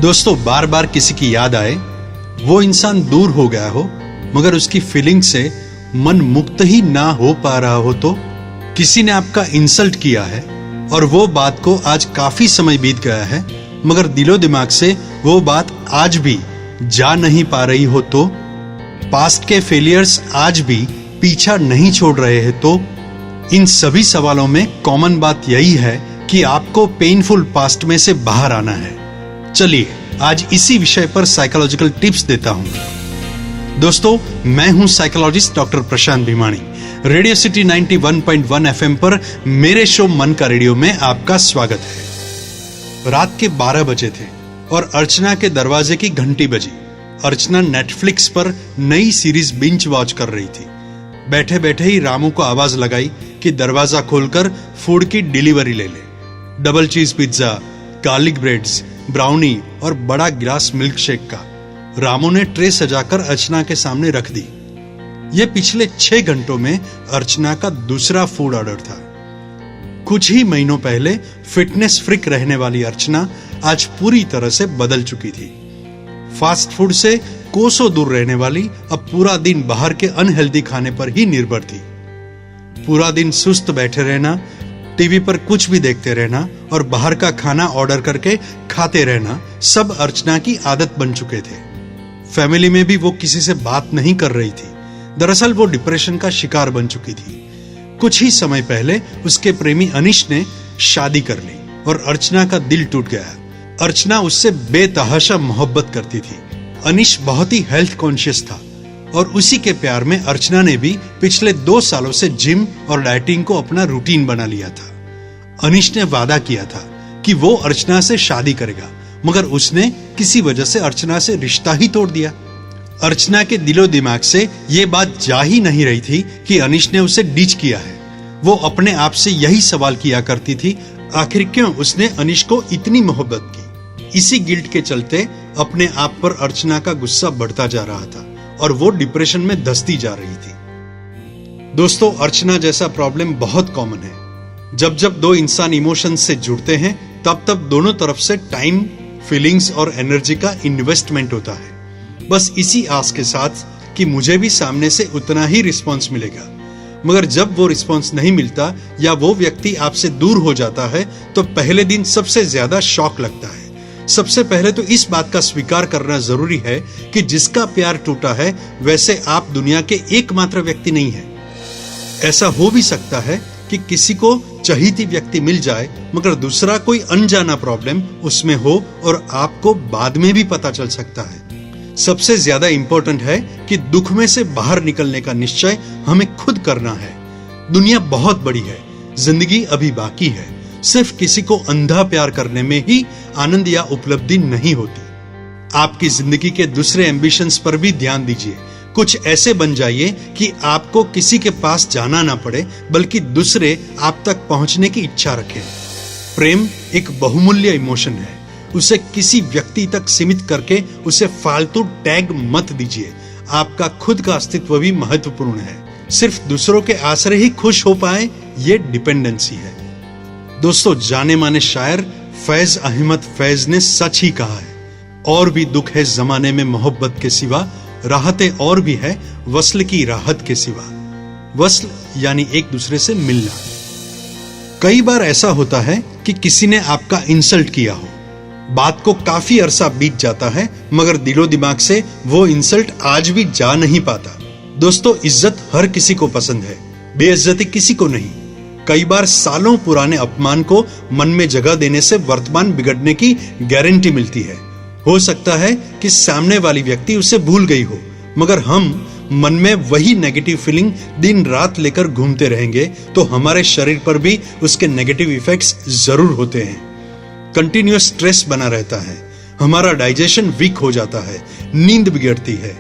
दोस्तों, बार बार किसी की याद आए, वो इंसान दूर हो गया हो मगर उसकी फीलिंग से मन मुक्त ही ना हो पा रहा हो, तो किसी ने आपका इंसल्ट किया है और वो बात को आज काफी समय बीत गया है मगर दिलो दिमाग से वो बात आज भी जा नहीं पा रही हो, तो पास्ट के फेलियर्स आज भी पीछा नहीं छोड़ रहे हैं, तो इन सभी सवालों में कॉमन बात यही है कि आपको पेनफुल पास्ट में से बाहर आना है। चलिए आज इसी विषय पर साइकोलॉजिकल टिप्स देता हूं। दोस्तों, मैं हूं साइकोलॉजिस्ट डॉक्टर प्रशांत भीमाणी। रेडियो सिटी 91.1 एफएम पर मेरे शो मन का रेडियो में आपका स्वागत है। रात के 12 बजे थे और अर्चना के दरवाजे की घंटी बजी। अर्चना नेटफ्लिक्स पर नई सीरीज बिंज वॉच कर रही थी। बैठे बैठे ही रामू को आवाज लगाई कि दरवाजा खोलकर फूड की डिलीवरी ले ले। डबल चीज पिज्जा, गार्लिक ब्रेड्स, ब्राउनी और बड़ा गिलास मिल्क शेक का। रामू ने ट्रे सजाकर अर्चना के सामने रख दी। यह पिछले 6 घंटों में अर्चना का दूसरा फूड ऑर्डर था। कुछ ही महीनों पहले फिटनेस फ्रीक रहने वाली अर्चना आज पूरी तरह से बदल चुकी थी। फास्ट फूड से कोसों दूर रहने वाली अब पूरा दिन बाहर के अनहेल्दी खाने पर ही निर्भर थी। पूरा दिन सुस्त बैठे रहना, टीवी पर कुछ भी देखते रहना और बाहर का खाना ऑर्डर करके खाते रहना सब अर्चना की आदत बन चुके थे। फैमिली में भी वो किसी से बात नहीं कर रही थी। दरअसल वो डिप्रेशन का शिकार बन चुकी थी। कुछ ही समय पहले उसके प्रेमी अनिश ने शादी कर ली और अर्चना का दिल टूट गया। अर्चना उससे बेतहाशा मोहब्बत करती थी। अनिश बहुत ही हेल्थ कॉन्शियस था और उसी के प्यार में अर्चना ने भी पिछले 2 सालों से जिम और डाइटिंग को अपना रूटीन बना लिया था। अनिश ने वादा किया था कि वो अर्चना से शादी करेगा मगर उसने किसी वजह से अर्चना से रिश्ता ही तोड़ दिया। अर्चना के दिलो दिमाग से ये बात जा ही नहीं रही थी कि अनिश ने उसे डिच किया है। वो अपने आप से यही सवाल किया करती थी, आखिर क्यों उसने अनिश को इतनी मोहब्बत की। इसी गिल्ट के चलते अपने आप पर अर्चना का गुस्सा बढ़ता जा रहा था और वो डिप्रेशन में धंसती जा रही थी। दोस्तों, अर्चना जैसा प्रॉब्लम बहुत कॉमन है। जब जब 2 इंसान इमोशंस से जुड़ते हैं तब तब दोनों तरफ से टाइम, फीलिंग्स और एनर्जी का इन्वेस्टमेंट होता है। बस इसी आस के साथ कि मुझे भी सामने से उतना ही रिस्पॉन्स मिलेगा। मगर जब वो रिस्पॉन्स नहीं मिलता या वो व्यक्ति आपसे दूर हो जाता है तो पहले दिन सबसे ज्यादा शॉक लगता है। सबसे पहले तो इस बात का स्वीकार करना जरूरी है कि जिसका प्यार टूटा है वैसे आप दुनिया के एकमात्र व्यक्ति नहीं है। ऐसा हो भी सकता है कि किसी को चहीती व्यक्ति मिल जाए मगर दूसरा कोई अनजाना प्रॉब्लम उसमें हो और आपको बाद में भी पता चल सकता है। सबसे ज्यादा इंपॉर्टेंट है कि दुख में से बाहर निकलने का निश्चय हमें खुद करना है। दुनिया बहुत बड़ी है, जिंदगी अभी बाकी है। सिर्फ किसी को अंधा प्यार करने में ही आनंद या उपलब्धि नहीं होती। आपकी जिंदगी के दूसरे एम्बिशंस पर भी ध्यान दीजिए। कुछ ऐसे बन जाइए कि आपको किसी के पास जाना ना पड़े बल्कि दूसरे आप तक पहुंचने की इच्छा रखें। प्रेम एक बहुमूल्य इमोशन है। उसे किसी व्यक्ति तक सीमित करके उसे फालतू टैग मत दीजिए। आपका खुद का अस्तित्व भी महत्वपूर्ण है। सिर्फ दूसरों के आसरे ही खुश हो पाए, ये डिपेंडेंसी है। दोस्तों, जाने माने शायर फैज अहमद फैज ने सच ही कहा है, और भी दुख है जमाने में मोहब्बत के सिवा, राहतें और भी है वस्ल की राहत के सिवा। वस्ल यानी एक दूसरे से मिलना। कई बार ऐसा होता है कि किसी ने आपका इंसल्ट किया हो, बात को काफी अरसा बीत जाता है मगर दिलो दिमाग से वो इंसल्ट आज भी जा नहीं पाता। दोस्तों, इज्जत हर किसी को पसंद है, बेइज्जती किसी को नहीं। कई बार सालों पुराने अपमान को मन में जगह देने से वर्तमान बिगड़ने की गारंटी मिलती है। हो सकता है कि सामने वाली व्यक्ति उसे भूल गई हो मगर हम मन में वही नेगेटिव फीलिंग दिन रात लेकर घूमते रहेंगे तो हमारे शरीर पर भी उसके नेगेटिव इफेक्ट्स जरूर होते हैं। कंटिन्यूअस स्ट्रेस बना रहता है, हमारा डाइजेशन वीक हो जाता है, नींद बिगड़ती है,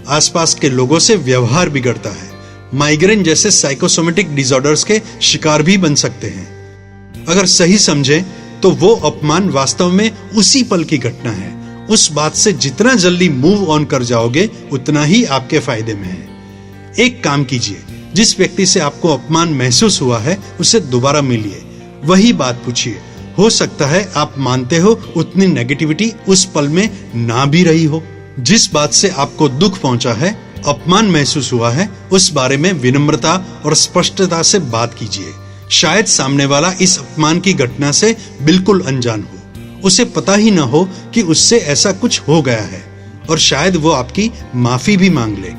आसपास के लोगों से व्यवहार बिगड़ता है, माइग्रेन जैसे साइकोसोमेटिक डिसऑर्डर्स के शिकार भी बन सकते हैं। अगर सही समझें तो वो अपमान वास्तव में उसी पल की घटना है। उस बात से जितना जल्दी मूव ऑन कर जाओगे उतना ही आपके फायदे में है। एक काम कीजिए, जिस व्यक्ति से आपको अपमान महसूस हुआ है उससे दोबारा मिलिए, वही बात पूछिए, हो सकता है आप मानते हो उतनी नेगेटिविटी उस पल में ना भी रही हो। जिस बात से आपको दुख पहुंचा है, अपमान महसूस हुआ है, उस बारे में विनम्रता और स्पष्टता से बात कीजिए। शायद सामने वाला इस अपमान की घटना से बिल्कुल अनजान हो, उसे पता ही ना हो कि उससे ऐसा कुछ हो गया है, और शायद वो आपकी माफी भी मांग ले।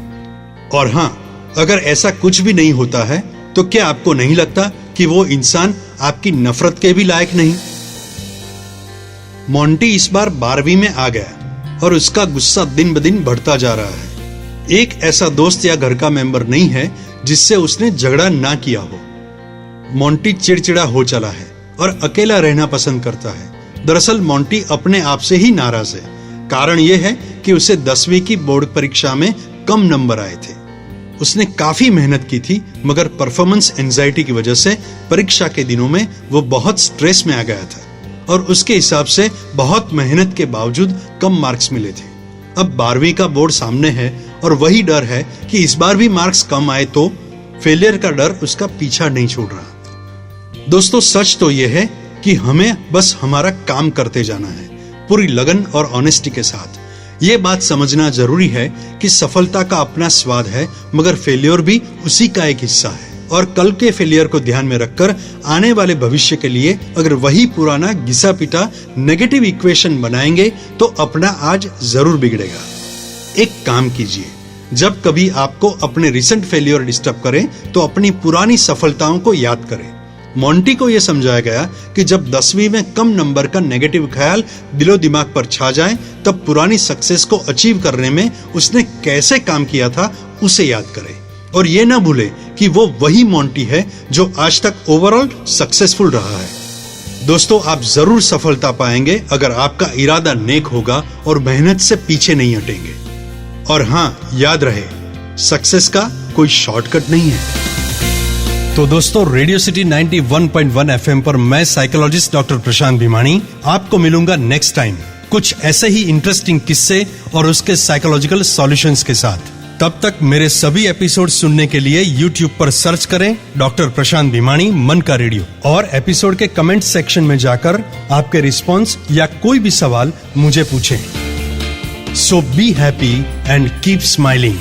और हाँ, अगर ऐसा कुछ भी नहीं होता है तो क्या आपको नहीं लगता कि वो इंसान आपकी नफरत के भी लायक नहीं? मोंटी इस बार 12वीं में आ गया और उसका गुस्सा दिन ब दिन बढ़ता जा रहा है। एक ऐसा दोस्त या घर का मेंबर नहीं है जिससे उसने झगड़ा ना किया हो। मोंटी चिड़चिड़ा हो चला है और अकेला रहना पसंद करता है। दरअसल मोंटी अपने आप से ही नाराज है। कारण यह है कि उसे 10वीं की बोर्ड परीक्षा में कम नंबर आए थे। उसने काफी मेहनत की थी, मगर परफॉर्मेंस एंजाइटी की वजह से परीक्षा के दिनों में वो बहुत स्ट्रेस में आ गया था और उसके हिसाब से बहुत मेहनत के बावजूद कम मार्क्स मिले थे। अब 12वीं का बोर्ड सामने है और वही डर है कि इस बार भी मार्क्स कम आए तो फेलियर का डर उसका पीछा नहीं छोड़ रहा। दोस्तों, सच तो यह है कि हमें बस हमारा काम करते जाना है, पूरी लगन और ऑनेस्टी के साथ। ये बात समझना जरूरी है कि सफलता का अपना स्वाद है, मगर फेलियर भी उसी का एक हिस्सा है। और कल के फेलियर को ध्यान में रखकर आने वाले भविष्य के लिए अगर वही पुराना घिसा पिटा नेगेटिव इक्वेशन बनाएंगे तो अपना आज जरूर बिगड़ेगा। एक काम कीजिए, जब कभी आपको अपने रिसेंट फेलियर डिस्टर्ब करे तो अपनी पुरानी सफलताओं को याद करें। मोंटी को यह समझाया गया कि जब 10वीं में कम नंबर का नेगेटिव ख्याल दिलो दिमाग पर छा जाए, तब पुरानी सक्सेस को अचीव करने में उसने कैसे काम किया था उसे याद करें। और ये ना भूले कि वो वही मोंटी है जो आज तक ओवरऑल सक्सेसफुल रहा है। दोस्तों, आप जरूर सफलता पाएंगे अगर आपका इरादा नेक होगा और मेहनत से पीछे नहीं हटेंगे। और हाँ, याद रहे, सक्सेस का कोई शॉर्टकट नहीं है। तो दोस्तों, रेडियो सिटी 91.1 FM पर मैं साइकोलॉजिस्ट डॉक्टर प्रशांत भिमानी आपको मिलूंगा नेक्स्ट टाइम कुछ ऐसे ही इंटरेस्टिंग किस्से और उसके साइकोलॉजिकल सॉल्यूशंस के साथ। तब तक मेरे सभी एपिसोड सुनने के लिए YouTube पर सर्च करें डॉक्टर प्रशांत भिमानी मन का रेडियो, और एपिसोड के कमेंट सेक्शन में जाकर आपके रिस्पॉन्स या कोई भी सवाल मुझे पूछें। So be happy and keep smiling.